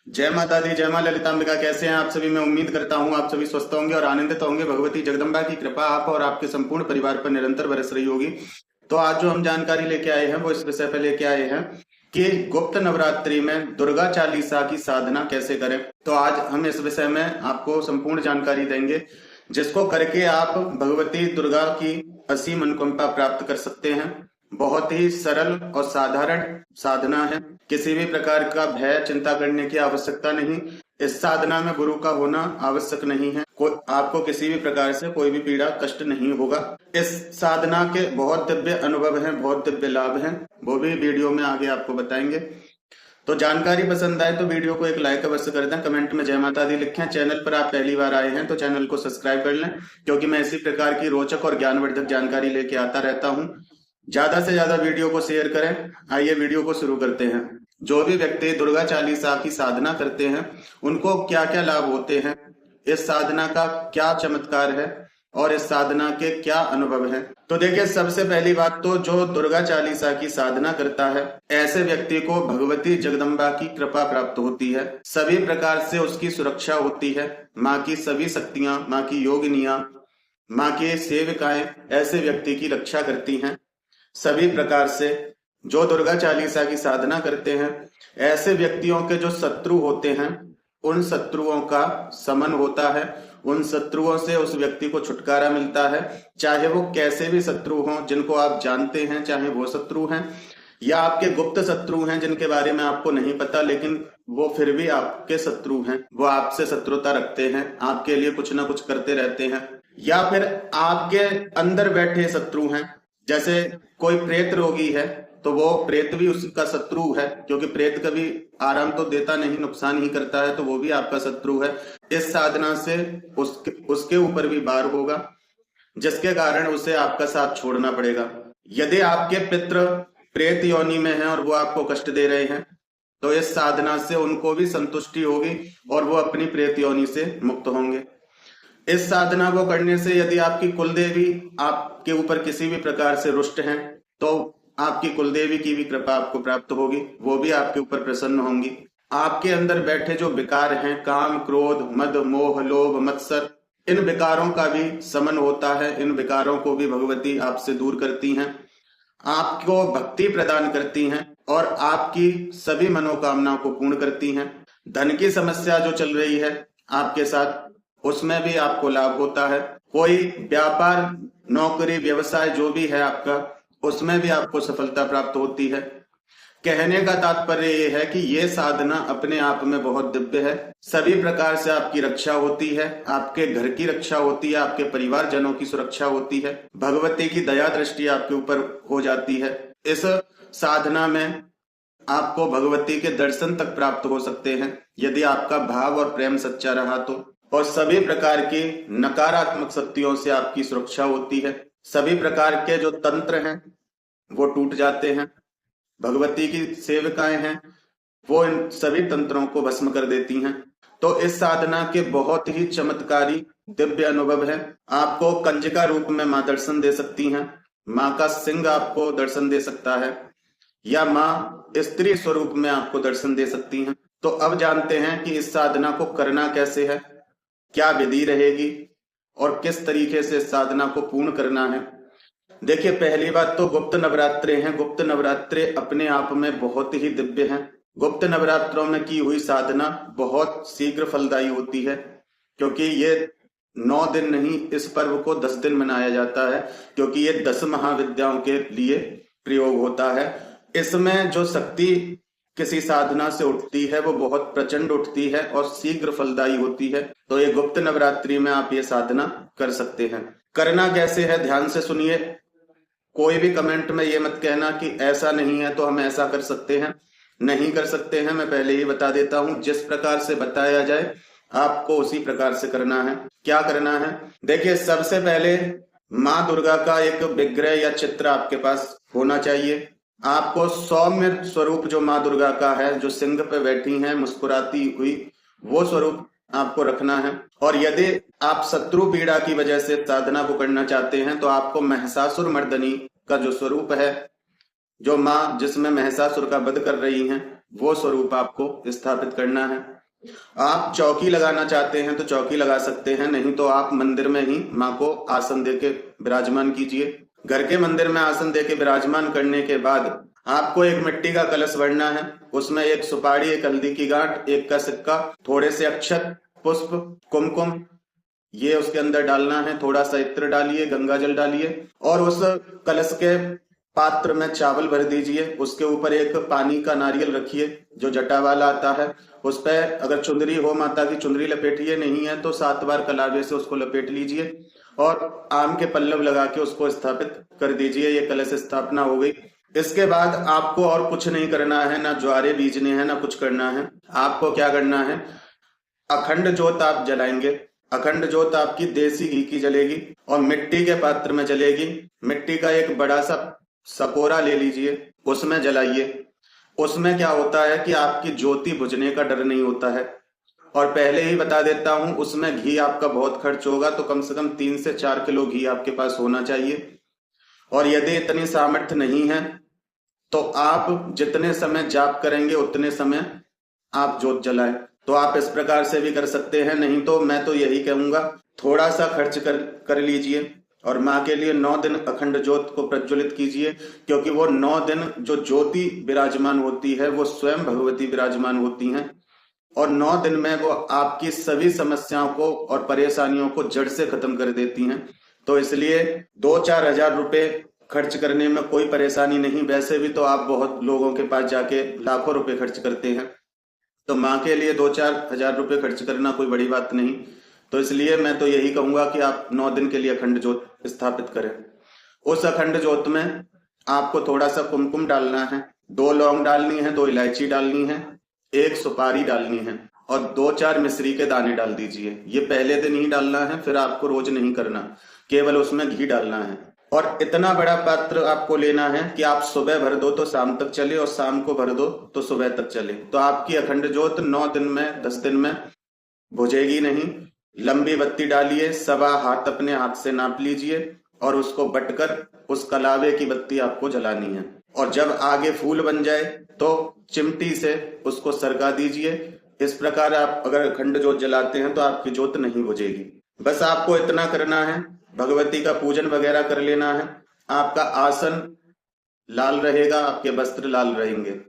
जय माता दी, जय मां ललितांबिका। कैसे हैं आप सभी? मैं उम्मीद करता हूं आप सभी स्वस्थ होंगे और आनंदित होंगे। भगवती जगदम्बा की कृपा आप और आपके संपूर्ण परिवार पर निरंतर बरस रही होगी। तो आज जो हम जानकारी लेके आए हैं वो इस विषय पे लेके आए हैं कि गुप्त नवरात्रि में दुर्गा चालीसा की साधना कैसे करें। तो आज हम इस विषय में आपको संपूर्ण जानकारी देंगे, जिसको करके आप भगवती दुर्गा की असीम अनुकंपा प्राप्त कर सकते हैं। बहुत ही सरल और साधारण साधना है। किसी भी प्रकार का भय चिंता करने की आवश्यकता नहीं। इस साधना में गुरु का होना आवश्यक नहीं है। आपको किसी भी प्रकार से कोई भी पीड़ा कष्ट नहीं होगा। इस साधना के बहुत दिव्य अनुभव हैं, बहुत दिव्य लाभ हैं, वो भी वीडियो में आगे आपको बताएंगे। तो जानकारी पसंद आए तो वीडियो को एक लाइक अवश्य कर दें, कमेंट में जय माता दी लिखें। चैनल पर आप पहली बार आए हैं तो चैनल को सब्सक्राइब कर लें, क्योंकि मैं इसी प्रकार की रोचक और ज्ञानवर्धक जानकारी लेके आता रहता हूँ। ज्यादा से ज्यादा वीडियो को शेयर करें। आइए वीडियो को शुरू करते हैं। जो भी व्यक्ति दुर्गा चालीसा की साधना करते हैं उनको क्या क्या लाभ होते हैं, इस साधना का क्या चमत्कार है और इस साधना के क्या अनुभव हैं। तो देखिए, सबसे पहली बात तो जो दुर्गा चालीसा की साधना करता है ऐसे व्यक्ति को भगवती जगदम्बा की कृपा प्राप्त होती है। सभी प्रकार से उसकी सुरक्षा होती है। माँ की सभी शक्तियां, माँ की योगिनियां, माँ की सेविकाएं ऐसे व्यक्ति की रक्षा करती हैं सभी प्रकार से। जो दुर्गा चालीसा की साधना करते हैं ऐसे व्यक्तियों के जो शत्रु होते हैं उन शत्रुओं का समन होता है। उन शत्रुओं से उस व्यक्ति को छुटकारा मिलता है। चाहे वो कैसे भी शत्रु हों, जिनको आप जानते हैं, चाहे वो शत्रु हैं या आपके गुप्त शत्रु हैं जिनके बारे में आपको नहीं पता, लेकिन वो फिर भी आपके शत्रु हैं। वो आपसे शत्रुता रखते हैं, आपके लिए कुछ ना कुछ करते रहते हैं। या फिर आपके अंदर बैठे शत्रु हैं। जैसे कोई प्रेत रोगी है तो वो प्रेत भी उसका शत्रु है, क्योंकि प्रेत कभी आराम तो देता नहीं, नुकसान ही करता है, तो वो भी आपका शत्रु है। इस साधना से उसके ऊपर भी वार होगा, जिसके कारण उसे आपका साथ छोड़ना पड़ेगा। यदि आपके पितृ प्रेत योनि में हैं और वो आपको कष्ट दे रहे हैं तो इस साधना से उनको भी संतुष्टि होगी और वो अपनी प्रेत योनि से मुक्त होंगे। इस साधना को करने से यदि आपकी कुलदेवी आपके ऊपर किसी भी प्रकार से रुष्ट हैं तो आपकी कुलदेवी की भी कृपा आपको प्राप्त होगी, वो भी आपके ऊपर प्रसन्न होंगी। आपके अंदर बैठे जो विकार हैं, काम, क्रोध, मद, मोह, लोभ, मत्सर, इन विकारों का भी समन होता है। इन विकारों को भी भगवती आपसे दूर करती हैं, आपको भक्ति प्रदान करती हैं और आपकी सभी मनोकामनाओं को पूर्ण करती हैं। धन की समस्या जो चल रही है आपके साथ, उसमें भी आपको लाभ होता है। कोई व्यापार, नौकरी, व्यवसाय जो भी है आपका, उसमें भी आपको सफलता प्राप्त होती है। कहने का तात्पर्य यह है कि ये साधना अपने आप में बहुत दिव्य है। सभी प्रकार से आपकी रक्षा होती है, आपके घर की रक्षा होती है, आपके परिवार जनों की सुरक्षा होती है। भगवती की दया दृष्टि आपके ऊपर हो जाती है। इस साधना में आपको भगवती के दर्शन तक प्राप्त हो सकते हैं यदि आपका भाव और प्रेम सच्चा रहा तो। और सभी प्रकार की नकारात्मक शक्तियों से आपकी सुरक्षा होती है। सभी प्रकार के जो तंत्र हैं वो टूट जाते हैं। भगवती की सेविकाएं हैं, वो इन सभी तंत्रों को भस्म कर देती हैं। तो इस साधना के बहुत ही चमत्कारी दिव्य अनुभव है। आपको कंजिका रूप में माँ दर्शन दे सकती हैं, माँ का सिंह आपको दर्शन दे सकता है, या माँ स्त्री स्वरूप में आपको दर्शन दे सकती हैं। तो अब जानते हैं कि इस साधना को करना कैसे है, क्या विधि रहेगी और किस तरीके से इस साधना को पूर्ण करना है। देखिए, पहली बात तो गुप्त नवरात्रे हैं। गुप्त नवरात्रे अपने आप में बहुत ही दिव्य हैं। गुप्त नवरात्रों में की हुई साधना बहुत शीघ्र फलदायी होती है, क्योंकि ये 9 दिन नहीं, इस पर्व को 10 दिन मनाया जाता है, क्योंकि ये 10 महाविद्याओं के लिए प्रयोग होता है। इसमें जो शक्ति किसी साधना से उठती है वो बहुत प्रचंड उठती है और शीघ्र फलदायी होती है। तो ये गुप्त नवरात्रि में आप ये साधना कर सकते हैं। करना कैसे है, ध्यान से सुनिए। कोई भी कमेंट में ये मत कहना कि ऐसा नहीं है तो हम ऐसा कर सकते हैं। नहीं कर सकते हैं, मैं पहले ही बता देता हूं। जिस प्रकार से बताया जाए आपको उसी प्रकार से करना है। क्या करना है, देखिए, सबसे पहले माँ दुर्गा का एक विग्रह या चित्र आपके पास होना चाहिए। आपको सौम्य स्वरूप जो माँ दुर्गा का है, जो सिंह पे बैठी हैं मुस्कुराती हुई, वो स्वरूप आपको रखना है। और यदि आप शत्रु पीड़ा की वजह से साधना को करना चाहते हैं तो आपको महिषासुर मर्दनी का जो स्वरूप है, जो माँ जिसमें महिषासुर का वध कर रही हैं, वो स्वरूप आपको स्थापित करना है। आप चौकी लगाना चाहते हैं तो चौकी लगा सकते हैं, नहीं तो आप मंदिर में ही माँ को आसन देके विराजमान कीजिए। घर के मंदिर में आसन देके विराजमान करने के बाद आपको एक मिट्टी का कलश भरना है। उसमें एक सुपारी, एक हल्दी की गांठ, एक का सिक्का, थोड़े से अक्षत, पुष्प, कुमकुम, ये उसके अंदर डालना है। थोड़ा सा इत्र डालिए, गंगा जल डालिए और उस कलश के पात्र में चावल भर दीजिए। उसके ऊपर एक पानी का नारियल रखिए जो जटा वाला आता है। उस पर अगर चुंदरी हो, माता की चुंदरी लपेटिए, नहीं है तो 7 बार कलावे से उसको लपेट लीजिए और आम के पल्लव लगा के उसको स्थापित कर दीजिए। ये कलश स्थापना हो गई। इसके बाद आपको और कुछ नहीं करना है, ना ज्वारे बीजने हैं, ना कुछ करना है। आपको क्या करना है, अखंड ज्योत आप जलाएंगे। अखंड ज्योत आपकी देसी घी की जलेगी और मिट्टी के पात्र में जलेगी। मिट्टी का एक बड़ा सा सकोरा ले लीजिए, उसमें जलाइए। उसमें क्या होता है कि आपकी ज्योति बुझने का डर नहीं होता है। और पहले ही बता देता हूं, उसमें घी आपका बहुत खर्च होगा, तो कम से कम 3 से 4 किलो घी आपके पास होना चाहिए। और यदि इतनी सामर्थ्य नहीं है तो आप जितने समय जाप करेंगे उतने समय आप ज्योत जलाएं। तो आप इस प्रकार से भी कर सकते हैं, नहीं तो मैं तो यही कहूंगा थोड़ा सा खर्च कर लीजिए और माँ के लिए 9 दिन अखंड ज्योत को प्रज्वलित कीजिए, क्योंकि वो 9 दिन जो ज्योति विराजमान होती है वो स्वयं भगवती विराजमान होती हैं और 9 दिन में वो आपकी सभी समस्याओं को और परेशानियों को जड़ से खत्म कर देती हैं। तो इसलिए 2-4 हजार रुपए खर्च करने में कोई परेशानी नहीं। वैसे भी तो आप बहुत लोगों के पास जाके लाखों रुपए खर्च करते हैं, तो माँ के लिए 2-4 हजार रुपए खर्च करना कोई बड़ी बात नहीं। तो इसलिए मैं तो यही कहूंगा कि आप 9 दिन के लिए अखंड ज्योत स्थापित करें। उस अखंड ज्योत में आपको थोड़ा सा कुमकुम डालना है, 2 लौंग डालनी है, 2 इलायची डालनी है, 1 सुपारी डालनी है और 2-4 मिश्री के दाने डाल दीजिए। ये पहले दिन ही डालना है, फिर आपको रोज नहीं करना, केवल उसमें घी डालना है। और इतना बड़ा पात्र आपको लेना है कि आप सुबह भर दो तो शाम तक चले और शाम को भर दो तो सुबह तक चले। तो आपकी अखंड ज्योत 9 दिन में, 10 दिन में बुझेगी नहीं। लंबी बत्ती डालिए, 1.25 हाथ अपने हाथ से नाप लीजिए और उसको बटकर उस कलावे की बत्ती आपको जलानी है। और जब आगे फूल बन जाए तो चिमटी से उसको सरका दीजिए। इस प्रकार आप अगर अखंड ज्योत जलाते हैं तो आपकी ज्योत नहीं बुझेगी। बस आपको इतना करना है, भगवती का पूजन वगैरह कर लेना है। आपका आसन लाल रहेगा, आपके वस्त्र लाल रहेंगे।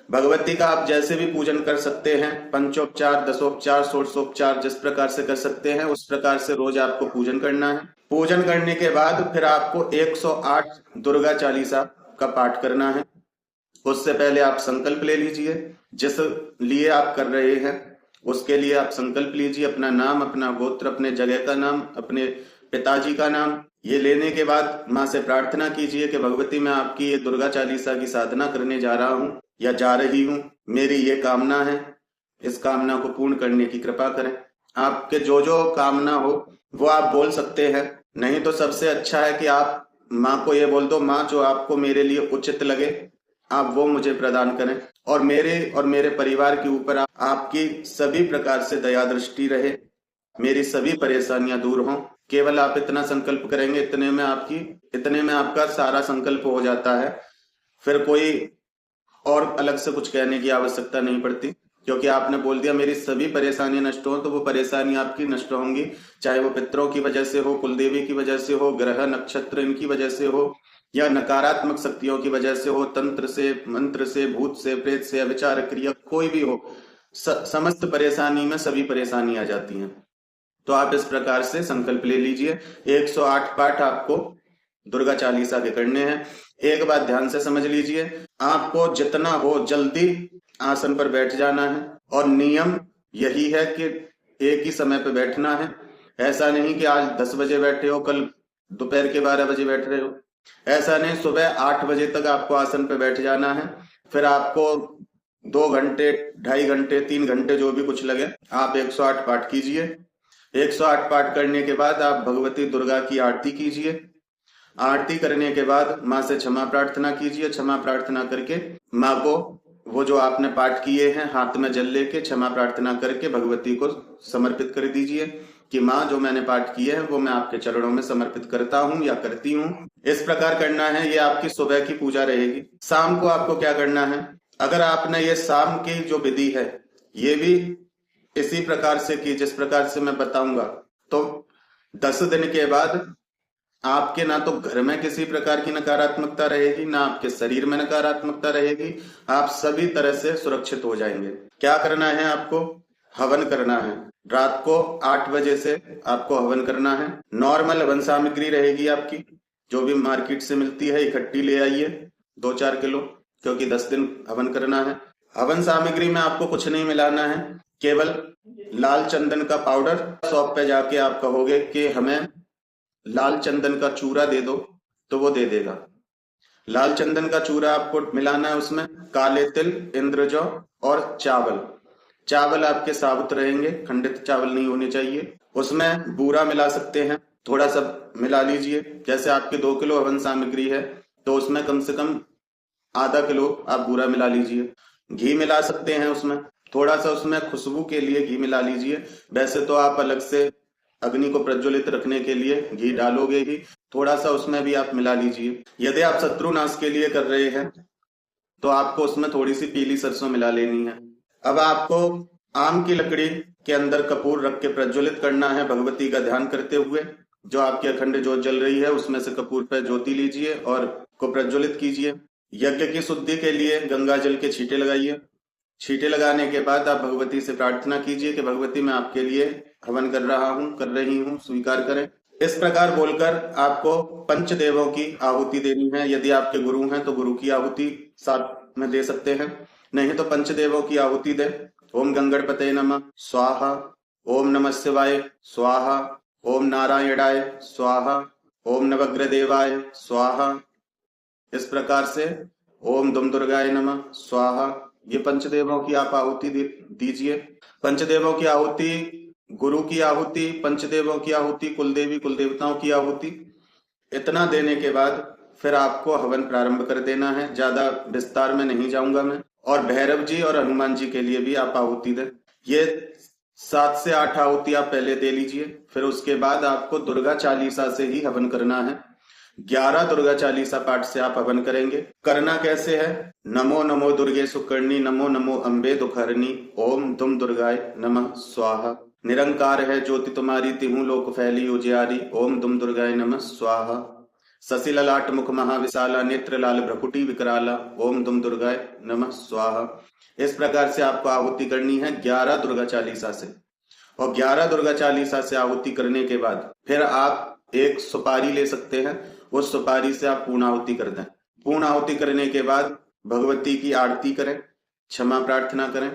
भगवती का आप जैसे भी पूजन कर सकते हैं, पंचोपचार, दसोपचार, षोडशोपचार, जिस प्रकार से कर सकते हैं उस प्रकार से रोज आपको पूजन करना है। पूजन करने के बाद फिर आपको 108 दुर्गा चालीसा का पाठ करना है। उससे पहले आप संकल्प ले लीजिए, जिस लिए आप कर रहे हैं उसके लिए आप संकल्प लीजिए। अपना नाम, अपना गोत्र, अपने जगह का नाम, अपने पिताजी का नाम। ये लेने के बाद माँ से प्रार्थना कीजिए कि भगवती मैं आपकी ये दुर्गा चालीसा की साधना करने जा रहा हूँ या जा रही हूँ, मेरी ये कामना है, इस कामना को पूर्ण करने की कृपा करें। आपके जो जो कामना हो वो आप बोल सकते हैं, नहीं तो सबसे अच्छा है कि आप माँ को ये बोल दो, माँ जो आपको मेरे लिए उचित लगे आप वो मुझे प्रदान करें और मेरे परिवार के ऊपर आपकी सभी प्रकार से दया दृष्टि रहे, मेरी सभी परेशानियां दूर हों। केवल आप इतना संकल्प करेंगे, इतने में आपका सारा संकल्प हो जाता है। फिर कोई और अलग से कुछ कहने की आवश्यकता नहीं पड़ती, क्योंकि आपने बोल दिया मेरी सभी परेशानियां नष्ट हो, तो वो परेशानी आपकी नष्ट होंगी, चाहे वो पितरों की वजह से हो, कुलदेवी की वजह से हो, ग्रह नक्षत्र इनकी वजह से हो, या नकारात्मक शक्तियों की वजह से हो, तंत्र से, मंत्र से, भूत से, प्रेत से, अविचार क्रिया कोई भी हो, समस्त परेशानी में सभी परेशानी आ जाती हैं। तो आप इस प्रकार से संकल्प ले लीजिए। 108 पाठ आपको दुर्गा चालीसा के करने हैं। एक बात ध्यान से समझ लीजिए, आपको जितना हो जल्दी आसन पर बैठ जाना है और नियम यही है कि एक ही समय पर बैठना है। ऐसा नहीं कि आज 10 बजे बैठे हो, कल दोपहर के 12 बजे बैठ रहे हो, ऐसा नहीं। सुबह 8 बजे तक आपको आसन पर बैठ जाना है। फिर आपको 2 घंटे, 2.5 घंटे, 3 घंटे जो भी कुछ लगे आप 108 पाठ कीजिए। 108 पाठ करने के बाद आप भगवती दुर्गा की आरती कीजिए। आरती करने के बाद माँ से क्षमा प्रार्थना कीजिए। क्षमा प्रार्थना करके माँ को वो जो आपने पाठ किए हैं हाथ में जल लेके क्षमा प्रार्थना करके भगवती को समर्पित कर दीजिए कि माँ जो मैंने पाठ किए हैं वो मैं आपके चरणों में समर्पित करता हूँ या करती हूँ। इस प्रकार करना है। ये आपकी सुबह की पूजा रहेगी। शाम को आपको क्या करना है, अगर आपने ये शाम की जो विधि है ये भी इसी प्रकार से की जिस प्रकार से मैं बताऊंगा, तो 10 दिन के बाद आपके ना तो घर में किसी प्रकार की नकारात्मकता रहेगी, ना आपके शरीर में नकारात्मकता रहेगी। आप सभी तरह से सुरक्षित हो जाएंगे। क्या करना है आपको? हवन करना है। रात को 8 बजे से आपको हवन करना है। नॉर्मल हवन सामग्री रहेगी आपकी, जो भी मार्केट से मिलती है इकट्ठी ले आइए 2-4 किलो, क्योंकि 10 दिन हवन करना है। हवन सामग्री में आपको कुछ नहीं मिलाना है, केवल लाल चंदन का पाउडर। शॉप पे जाके आप कहोगे कि हमें लाल चंदन का चूरा दे दो, तो वो दे देगा। लाल चंदन का चूरा आपको मिलाना है। उसमें काले तिल, इंद्रजौ और चावल। चावल आपके साबुत रहेंगे, खंडित चावल नहीं होने चाहिए। उसमें बूरा मिला सकते हैं, थोड़ा सा मिला लीजिए। जैसे आपके 2 किलो हवन सामग्री है तो उसमें कम से कम आधा किलो आप बूरा मिला लीजिए। घी मिला सकते हैं उसमें, थोड़ा सा उसमें खुशबू के लिए घी मिला लीजिए। वैसे तो आप अलग से अग्नि को प्रज्वलित रखने के लिए घी डालोगे ही, थोड़ा सा उसमें भी आप मिला लीजिए। यदि आप शत्रुनाश के लिए कर रहे हैं तो आपको उसमें थोड़ी सी पीली सरसों मिला लेनी है। अब आपको आम की लकड़ी के अंदर कपूर रख के प्रज्वलित करना है, भगवती का ध्यान करते हुए। जो आपकी अखंड ज्योत जल रही है उसमें से कपूर पर ज्योति लीजिए और को प्रज्वलित कीजिए। यज्ञ की शुद्धि के लिए गंगा जल के छींटे लगाइए। छींटे लगाने के बाद आप भगवती से प्रार्थना कीजिए कि भगवती मैं आपके लिए हवन कर रहा हूँ, कर रही हूँ, स्वीकार करें। इस प्रकार बोलकर आपको पंचदेवों की आहुति देनी है। यदि आपके गुरु हैं तो गुरु की आहुति साथ में दे सकते हैं, नहीं तो पंचदेवों की आहुति दे। ओम गंगणपते नमः स्वाहा, ओम नमः शिवाय स्वाहा, ओम नारायणाय स्वाहा, ओम नवग्रह स्वाहा। इस प्रकार से ओम दुम दुर्गाय नमः स्वाहा, ये पंचदेवों की आप आहुति दीजिए। पंचदेवों की आहुति, गुरु की आहुति, पंचदेवों की आहुति, कुलदेवी कुल देवताओं की आहुति, इतना देने के बाद फिर आपको हवन प्रारंभ कर देना है। ज्यादा विस्तार में नहीं जाऊंगा मैं। और भैरव जी और हनुमान जी के लिए भी आप आहुति दें। ये 7 से 8 आहुति आप पहले दे लीजिए। फिर उसके बाद आपको दुर्गा चालीसा से ही हवन करना है। 11 दुर्गा चालीसा पाठ से आप हवन करेंगे। करना कैसे है? नमो नमो दुर्गे सुकर्णी, नमो नमो अम्बे दुखहरणी, ओम दुम दुर्गाय नमः स्वाहा। निरंकार है ज्योति तुम्हारी, तिहु लोक फैली उजियारी, ओम दुम दुर्गाय नमः स्वाहा। शशि ललाट मुख महाविशाला, नेत्र लाल भ्रकुटी विकराला, ओम दुम दुर्गाय नमः स्वाहा। इस प्रकार से आपको आहुति करनी है 11 दुर्गा चालीसा से। और 11 दुर्गा चालीसा से आहुति करने के बाद फिर आप एक सुपारी ले सकते हैं। उस सुपारी से आप पूर्णाहुति कर दें। पूर्णाहुति करने के बाद भगवती की आरती करें, क्षमा प्रार्थना करें।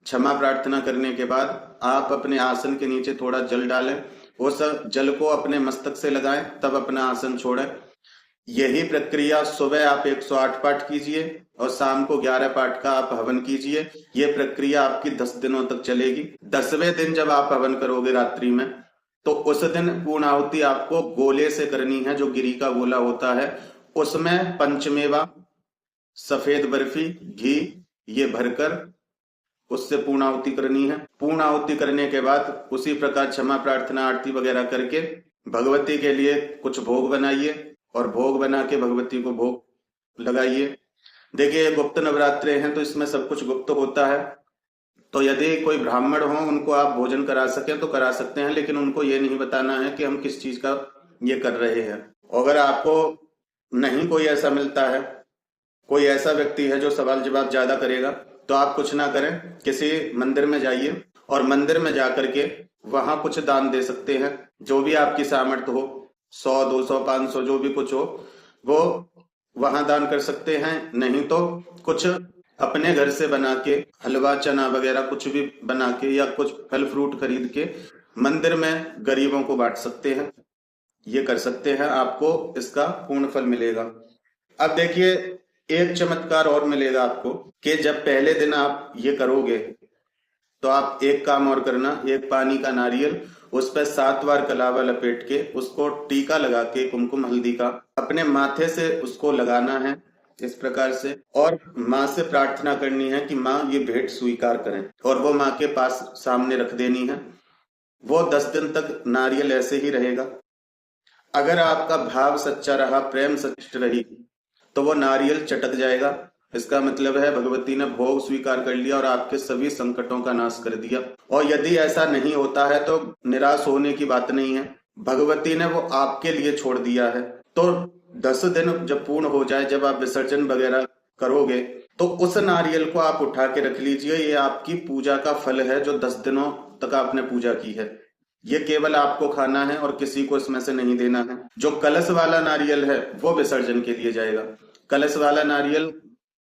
क्षमा प्रार्थना करने के बाद आप अपने आसन के नीचे थोड़ा जल डालें। उस जल को अपने मस्तक से लगाएं, तब अपना आसन छोड़ें। यही प्रक्रिया सुबह आप 108 पाठ कीजिए और शाम को 11 पाठ का आप हवन कीजिए। ये प्रक्रिया आपकी 10 दिनों तक चलेगी। 10वें दिन जब आप हवन करोगे रात्रि में, तो उस दिन पूर्णाहुति आपको गोले से करनी है, जो गिरी का गोला होता है। उसमें पंचमेवा, सफेद बर्फी, घी ये भरकर उससे पूर्णाहुति करनी है। पूर्णाहुति करने के बाद उसी प्रकार क्षमा प्रार्थना आरती वगैरह करके भगवती के लिए कुछ भोग बनाइए और भोग बना के भगवती को भोग लगाइए। देखिए गुप्त नवरात्रे हैं तो इसमें सब कुछ गुप्त होता है। तो यदि कोई ब्राह्मण हो उनको आप भोजन करा सके तो करा सकते हैं, लेकिन उनको ये नहीं बताना है कि हम किस चीज का ये कर रहे हैं। अगर आपको नहीं कोई ऐसा मिलता है, कोई ऐसा व्यक्ति है जो सवाल जवाब ज्यादा करेगा, तो आप कुछ ना करें, किसी मंदिर में जाइए और मंदिर में जाकर के वहां कुछ दान दे सकते हैं। जो भी आपकी सामर्थ्य हो, 100, 200, 500 जो भी कुछ हो वो वहां दान कर सकते हैं। नहीं तो कुछ अपने घर से बना के हलवा, चना वगैरह कुछ भी बना के या कुछ फल फ्रूट खरीद के मंदिर में गरीबों को बांट सकते हैं। ये कर सकते हैं, आपको इसका पूर्ण फल मिलेगा। अब देखिए एक चमत्कार और मिलेगा आपको कि जब पहले दिन आप ये करोगे तो आप एक काम और करना। एक पानी का नारियल, उस पर 7 बार कलावा लपेट के उसको टीका लगा के कुमकुम हल्दी का अपने माथे से उसको लगाना है इस प्रकार से। और माँ से प्रार्थना करनी है कि माँ ये भेंट स्वीकार करें, और वो माँ के पास सामने रख देनी है। वो 10 दिन तक नारियल ऐसे ही रहेगा। अगर आपका भाव सच्चा रहा, प्रेम सच्ची रही, तो वो नारियल चटक जाएगा, इसका मतलब है भगवती ने भोग स्वीकार कर लिया और आपके सभी संकटों का नाश कर दिया। और यदि ऐसा नहीं होता है तो निराश होने की बात नहीं है, भगवती ने वो आपके लिए छोड़ दिया है। तो 10 दिन जब पूर्ण हो जाए, जब आप विसर्जन वगैरह करोगे, तो उस नारियल को आप उठा के रख लीजिए। ये आपकी पूजा का फल है जो 10 दिनों तक आपने पूजा की है। ये केवल आपको खाना है और किसी को इसमें से नहीं देना है। जो कलश वाला नारियल है वो विसर्जन के लिए जाएगा। कलश वाला नारियल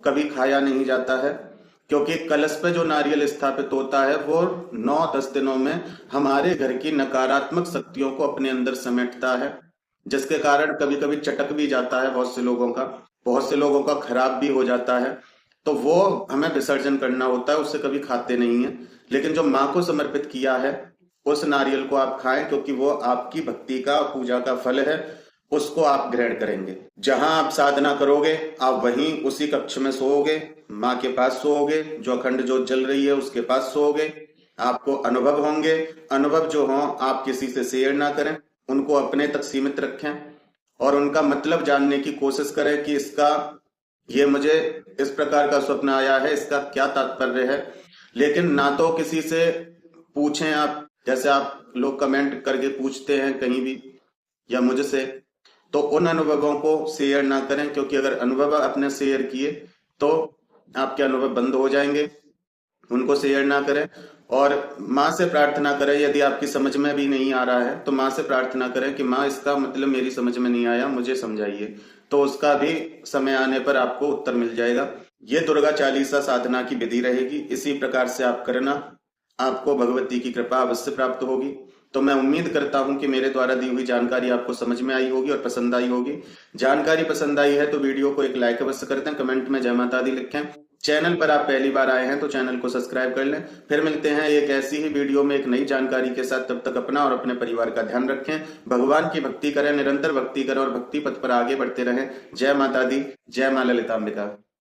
कभी खाया नहीं जाता है, क्योंकि कलश पे जो नारियल स्थापित होता है वो 9-10 दिनों में हमारे घर की नकारात्मक शक्तियों को अपने अंदर समेटता है, जिसके कारण कभी कभी चटक भी जाता है बहुत से लोगों का खराब भी हो जाता है। तो वो हमें विसर्जन करना होता है, उससे कभी खाते नहीं है। लेकिन जो माँ को समर्पित किया है उस नारियल को आप खाएं, क्योंकि वो आपकी भक्ति का, पूजा का फल है, उसको आप ग्रहण करेंगे। जहां आप साधना करोगे आप वहीं उसी कक्ष में सोओगे, माँ के पास सोओगे, जो अखंड ज्योत जल रही है उसके पास सोओगे। आपको अनुभव होंगे। अनुभव जो हो आप किसी से शेयर ना करें, उनको अपने तक सीमित रखें और उनका मतलब जानने की कोशिश करें कि ये मुझे इस प्रकार का स्वप्न आया है, इसका क्या तात्पर्य है। लेकिन ना तो किसी से पूछें आप, जैसे आप लोग कमेंट करके पूछते हैं कहीं भी या मुझसे, तो उन अनुभवों को शेयर ना करें, क्योंकि अगर अनुभव आपने शेयर किए तो आपके अनुभव बंद हो जाएंगे। उनको शेयर ना करें और माँ से प्रार्थना करें। यदि आपकी समझ में भी नहीं आ रहा है तो माँ से प्रार्थना करें कि माँ इसका मतलब मेरी समझ में नहीं आया, मुझे समझाइए। तो उसका भी समय आने पर आपको उत्तर मिल जाएगा। ये दुर्गा चालीसा साधना की विधि रहेगी। इसी प्रकार से आप करना, आपको भगवती की कृपा अवश्य प्राप्त होगी। तो मैं उम्मीद करता हूं कि मेरे द्वारा दी हुई जानकारी आपको समझ में आई होगी और पसंद आई होगी। जानकारी पसंद आई है तो वीडियो को एक लाइक अवश्य कर दें, कमेंट में जय माता दी लिखें। चैनल पर आप पहली बार आए हैं तो चैनल को सब्सक्राइब कर लें। फिर मिलते हैं एक ऐसी ही वीडियो में एक नई जानकारी के साथ। तब तक अपना और अपने परिवार का ध्यान रखें। भगवान की भक्ति करें, निरंतर भक्ति करें और भक्ति पथ पर आगे बढ़ते रहें। जय माता दी, जय मां ललितांबिका।